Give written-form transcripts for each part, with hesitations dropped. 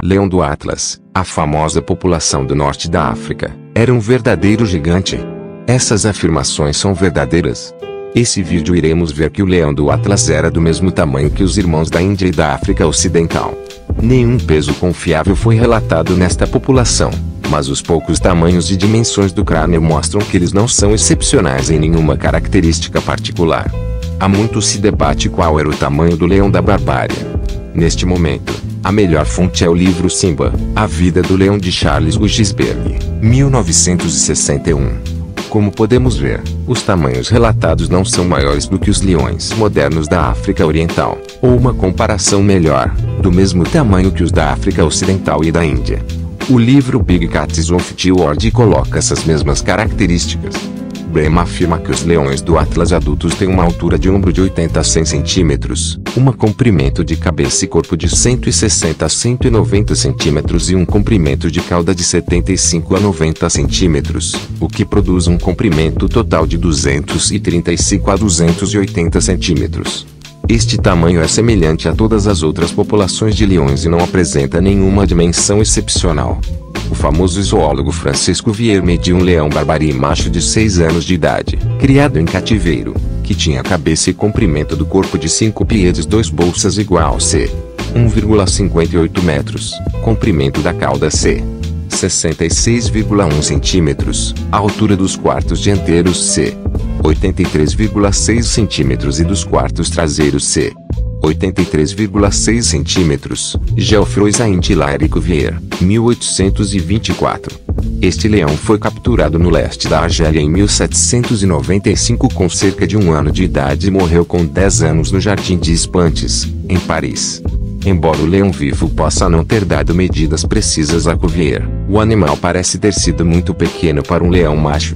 Leão do Atlas, a famosa população do norte da África, era um verdadeiro gigante. Essas afirmações são verdadeiras. Esse vídeo iremos ver que o leão do Atlas era do mesmo tamanho que os irmãos da Índia e da África Ocidental. Nenhum peso confiável foi relatado nesta população, mas os poucos tamanhos e dimensões do crânio mostram que eles não são excepcionais em nenhuma característica particular. Há muito se debate qual era o tamanho do leão da barbárie. Neste momento, a melhor fonte é o livro Simba, A Vida do Leão de Charles Gisberg, 1961. Como podemos ver, os tamanhos relatados não são maiores do que os leões modernos da África Oriental, ou uma comparação melhor, do mesmo tamanho que os da África Ocidental e da Índia. O livro Big Cats of the World coloca essas mesmas características. Brehm afirma que os leões do Atlas adultos têm uma altura de ombro de 80 a 100 centímetros, um comprimento de cabeça e corpo de 160 a 190 centímetros e um comprimento de cauda de 75 a 90 centímetros, o que produz um comprimento total de 235 a 280 centímetros. Este tamanho é semelhante a todas as outras populações de leões e não apresenta nenhuma dimensão excepcional. O famoso zoólogo Francisco Vier mediu um leão barbari macho de 6 anos de idade, criado em cativeiro, que tinha cabeça e comprimento do corpo de 5 pies 2 bolsas igual c. 1,58 metros, comprimento da cauda c. 66,1 centímetros, a altura dos quartos dianteiros c. 83,6 centímetros e dos quartos traseiros c. 83,6 centímetros, Geoffroy Saint-Hilaire Cuvier, 1824. Este leão foi capturado no leste da Argélia em 1795 com cerca de 1 ano de idade e morreu com 10 anos no Jardim de Espantes, em Paris. Embora o leão vivo possa não ter dado medidas precisas a Cuvier, o animal parece ter sido muito pequeno para um leão macho.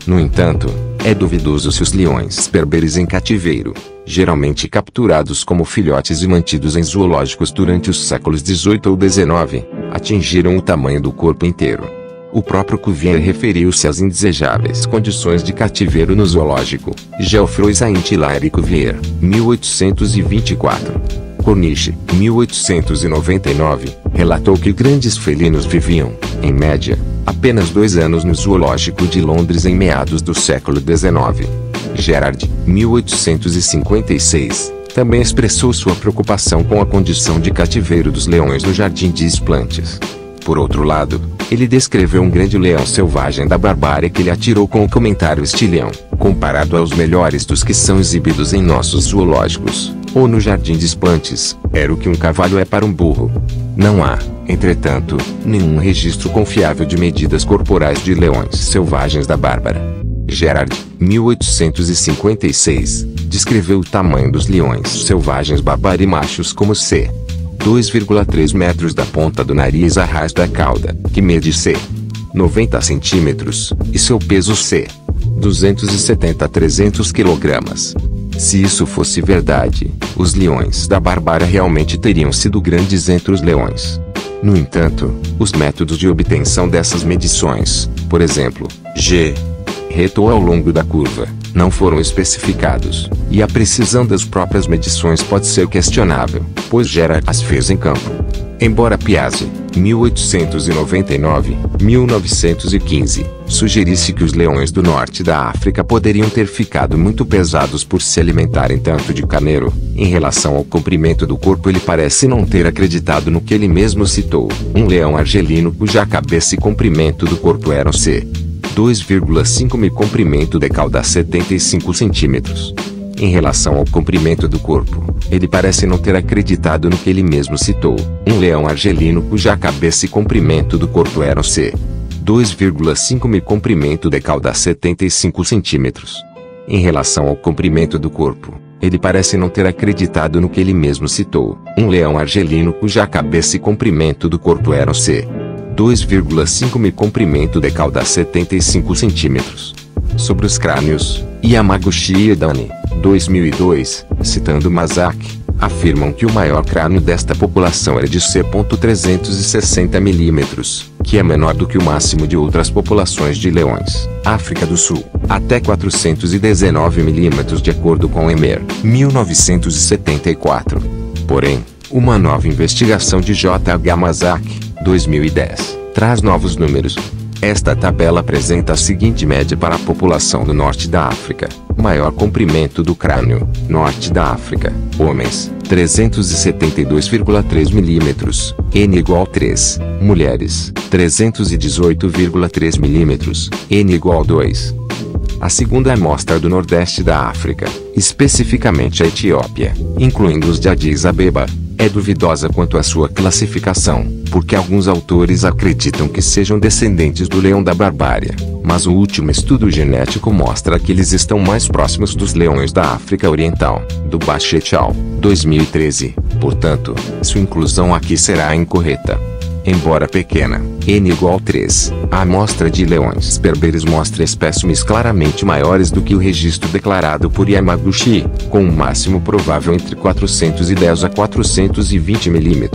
No entanto, é duvidoso se os leões berberes em cativeiro, geralmente capturados como filhotes e mantidos em zoológicos durante os séculos XVIII ou XIX, atingiram o tamanho do corpo inteiro. O próprio Cuvier referiu-se às indesejáveis condições de cativeiro no zoológico. Geoffroy Saint-Hilaire Cuvier, 1824. Corniche, 1899, relatou que grandes felinos viviam, em média, apenas 2 anos no zoológico de Londres em meados do século XIX. Gerard, 1856, também expressou sua preocupação com a condição de cativeiro dos leões no Jardim de Espantes. Por outro lado, ele descreveu um grande leão selvagem da barbárie que ele atirou com o comentário: este leão, comparado aos melhores dos que são exibidos em nossos zoológicos, ou no Jardim de Espantes, era o que um cavalo é para um burro. Não há, entretanto, nenhum registro confiável de medidas corporais de leões selvagens da Bárbara. Gerard, 1856, descreveu o tamanho dos leões selvagens barbari machos como c. 2,3 metros da ponta do nariz à raiz da cauda, que mede c. 90 centímetros, e seu peso c. 270 a 300 quilogramas. Se isso fosse verdade, os leões da barbárie realmente teriam sido grandes entre os leões. No entanto, os métodos de obtenção dessas medições, por exemplo, retou ao longo da curva, não foram especificados, e a precisão das próprias medições pode ser questionável, pois Gerard as fez em campo. Embora Piazzi, 1899-1915, sugerisse que os leões do norte da África poderiam ter ficado muito pesados por se alimentarem tanto de carneiro, em relação ao comprimento do corpo ele parece não ter acreditado no que ele mesmo citou, um leão argelino cuja cabeça e comprimento do corpo eram c. 2,5 m comprimento de cauda 75 centímetros. Em relação ao comprimento do corpo, ele parece não ter acreditado no que ele mesmo citou, um leão argelino cuja cabeça e comprimento do corpo eram c. 2,5 m comprimento de cauda 75 centímetros. Em relação ao comprimento do corpo, ele parece não ter acreditado no que ele mesmo citou, um leão argelino cuja cabeça e comprimento do corpo eram c. 2,5 m comprimento de cauda 75 centímetros. Sobre os crânios, Yamaguchi e Dani, 2002, citando Mazaki, afirmam que o maior crânio desta população era de C.360 mm, que é menor do que o máximo de outras populações de leões, África do Sul, até 419 mm de acordo com Emer, 1974. Porém, Uma nova investigação de J.H. Masaki, 2010, traz novos números. Esta tabela apresenta a seguinte média para a população do norte da África. Maior comprimento do crânio, norte da África, homens, 372,3 mm, N igual 3, mulheres, 318,3 mm, N igual 2. A segunda amostra do nordeste da África, especificamente a Etiópia, incluindo os de Addis Abeba, é duvidosa quanto à sua classificação, porque alguns autores acreditam que sejam descendentes do leão da barbárie, mas o último estudo genético mostra que eles estão mais próximos dos leões da África Oriental, do Bache et al., 2013, portanto, sua inclusão aqui será incorreta. Embora pequena, N igual 3, a amostra de leões berberes mostra espécimes claramente maiores do que o registro declarado por Yamaguchi, com um máximo provável entre 410 a 420 mm.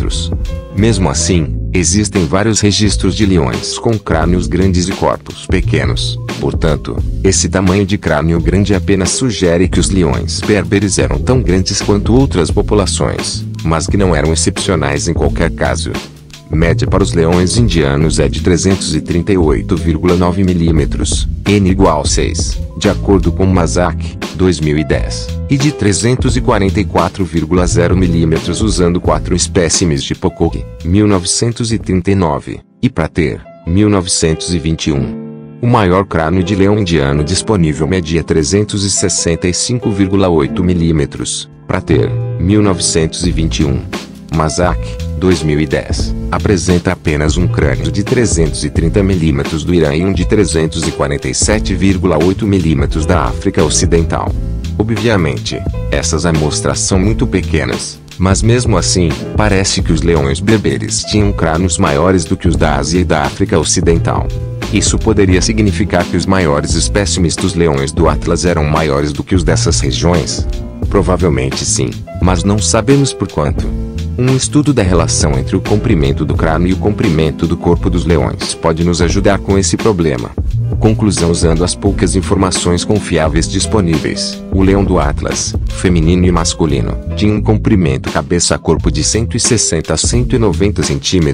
Mesmo assim, existem vários registros de leões com crânios grandes e corpos pequenos. Portanto, esse tamanho de crânio grande apenas sugere que os leões berberes eram tão grandes quanto outras populações, mas que não eram excepcionais em qualquer caso. Média para os leões indianos é de 338,9 mm, N igual 6, de acordo com Masaki, 2010, e de 344,0 mm usando 4 espécimes de Pocock, 1939, e Prater, 1921. O maior crânio de leão indiano disponível media 365,8 mm, Prater, 1921. Masaki, 2010, apresenta apenas um crânio de 330 mm do Irã e um de 347,8 mm da África Ocidental. Obviamente, essas amostras são muito pequenas, mas mesmo assim, parece que os leões berberes tinham crânios maiores do que os da Ásia e da África Ocidental. Isso poderia significar que os maiores espécimes dos leões do Atlas eram maiores do que os dessas regiões? Provavelmente sim, mas não sabemos por quanto. Um estudo da relação entre o comprimento do crânio e o comprimento do corpo dos leões pode nos ajudar com esse problema. Conclusão: usando as poucas informações confiáveis disponíveis, o leão do Atlas, feminino e masculino, tinha um comprimento cabeça-corpo de 160 a 190 cm,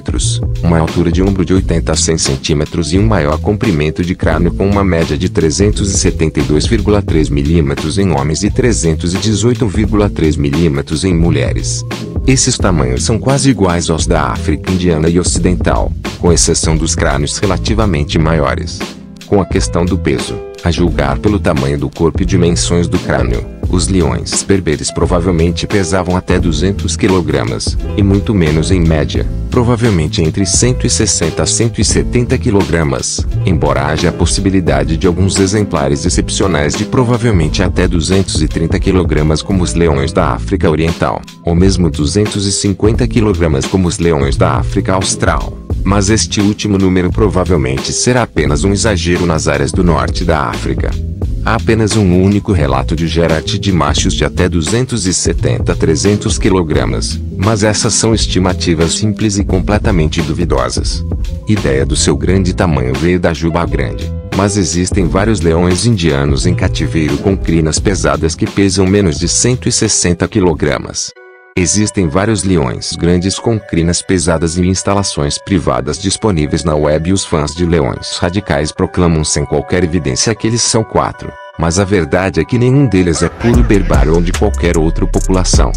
uma altura de ombro de 80 a 100 cm e um maior comprimento de crânio com uma média de 372,3 mm em homens e 318,3 mm em mulheres. Esses tamanhos são quase iguais aos da África indiana e ocidental, com exceção dos crânios relativamente maiores. Com a questão do peso, a julgar pelo tamanho do corpo e dimensões do crânio, os leões berberes provavelmente pesavam até 200 kg, e muito menos em média, provavelmente entre 160 a 170 kg, embora haja a possibilidade de alguns exemplares excepcionais de provavelmente até 230 kg como os leões da África Oriental, ou mesmo 250 kg como os leões da África Austral. Mas este último número provavelmente será apenas um exagero nas áreas do norte da África. Há apenas um único relato de Gerard de machos de até 270 a 300 kg, mas essas são estimativas simples e completamente duvidosas. A ideia do seu grande tamanho veio da juba grande, mas existem vários leões indianos em cativeiro com crinas pesadas que pesam menos de 160 kg. Existem vários leões grandes com crinas pesadas em instalações privadas disponíveis na web e os fãs de leões radicais proclamam sem qualquer evidência que eles são 4, mas a verdade é que nenhum deles é puro berber ou de qualquer outra população.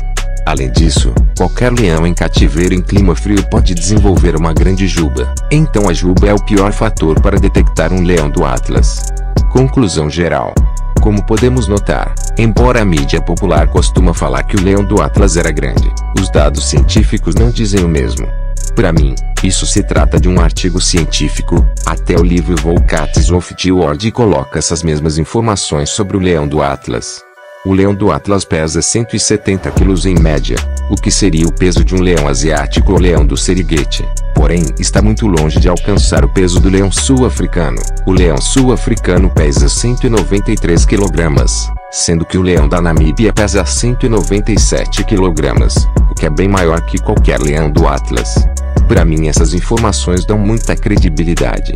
Além disso, qualquer leão em cativeiro em clima frio pode desenvolver uma grande juba, então a juba é o pior fator para detectar um leão do Atlas. Conclusão geral. Como podemos notar, embora a mídia popular costuma falar que o leão do Atlas era grande, os dados científicos não dizem o mesmo. Para mim, isso se trata de um artigo científico. Até o livro Volcats of the World coloca essas mesmas informações sobre o leão do Atlas. O leão do Atlas pesa 170 kg em média, o que seria o peso de um leão asiático ou leão do Serengeti. Porém, está muito longe de alcançar o peso do leão sul-africano. O leão sul-africano pesa 193 kg, sendo que o leão da Namíbia pesa 197 kg, o que é bem maior que qualquer leão do Atlas. Para mim essas informações dão muita credibilidade.